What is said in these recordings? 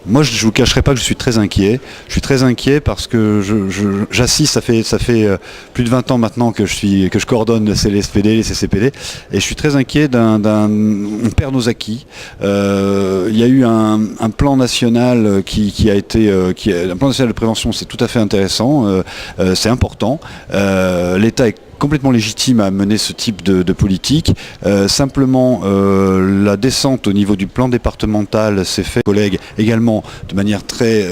Moi, je ne vous cacherai pas que je suis très inquiet. Je suis très inquiet parce que j'assiste, ça fait plus de 20 ans maintenant que je coordonne le CLSPD, les CCPD, et je suis très inquiet on perd nos acquis. Il y a eu un plan national un plan national de prévention, c'est tout à fait intéressant, c'est important. L'État est complètement légitime à mener ce type de politique. Simplement, la descente au niveau du plan départemental s'est fait, collègues, également de manière très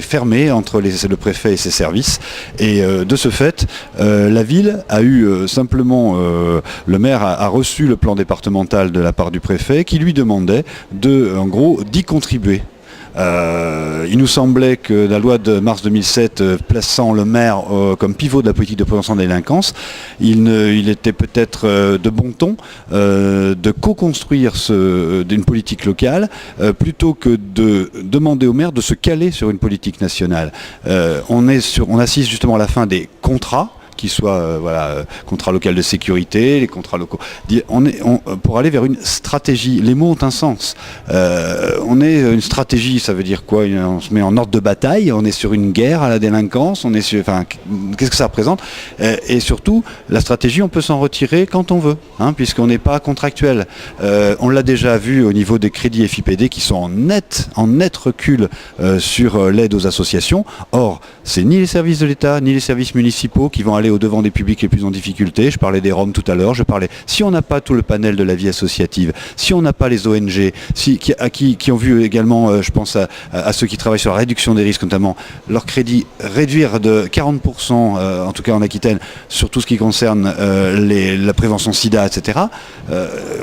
fermée entre le préfet et ses services. Et de ce fait, la ville a eu simplement, le maire a reçu le plan départemental de la part du préfet qui lui demandait en gros, d'y contribuer. Il nous semblait que la loi de mars 2007 plaçant le maire comme pivot de la politique de prévention de la délinquance, il était peut-être de bon ton de co-construire une politique locale plutôt que de demander au maire de se caler sur une politique nationale. On assiste justement à la fin des contrats, qui soient contrat local de sécurité, les contrats locaux, pour aller vers une stratégie. Les mots ont un sens. Une stratégie, ça veut dire quoi? On se met en ordre de bataille, on est sur une guerre à la délinquance, qu'est-ce que ça représente? Et surtout, la stratégie, on peut s'en retirer quand on veut, puisqu'on n'est pas contractuel. On l'a déjà vu au niveau des crédits FIPD qui sont en net recul sur l'aide aux associations. Or, c'est ni les services de l'État, ni les services municipaux qui vont aller au-devant des publics les plus en difficulté. Je parlais des Roms tout à l'heure, si on n'a pas tout le panel de la vie associative, si on n'a pas les ONG, qui ont vu également, je pense à ceux qui travaillent sur la réduction des risques, notamment leur crédit réduire de 40%, en tout cas en Aquitaine, sur tout ce qui concerne la prévention sida, etc.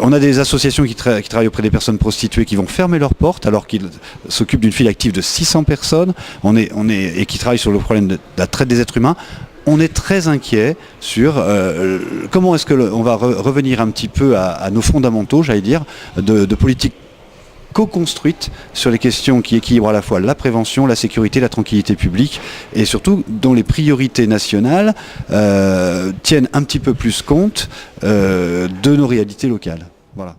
On a des associations qui travaillent auprès des personnes prostituées qui vont fermer leurs portes alors qu'ils s'occupent d'une file active de 600 personnes et qui travaillent sur le problème de la traite des êtres humains. On est très inquiet sur comment est-ce qu'on va revenir un petit peu à nos fondamentaux, j'allais dire, de politique co-construite sur les questions qui équilibrent à la fois la prévention, la sécurité, la tranquillité publique, et surtout dont les priorités nationales tiennent un petit peu plus compte de nos réalités locales. Voilà.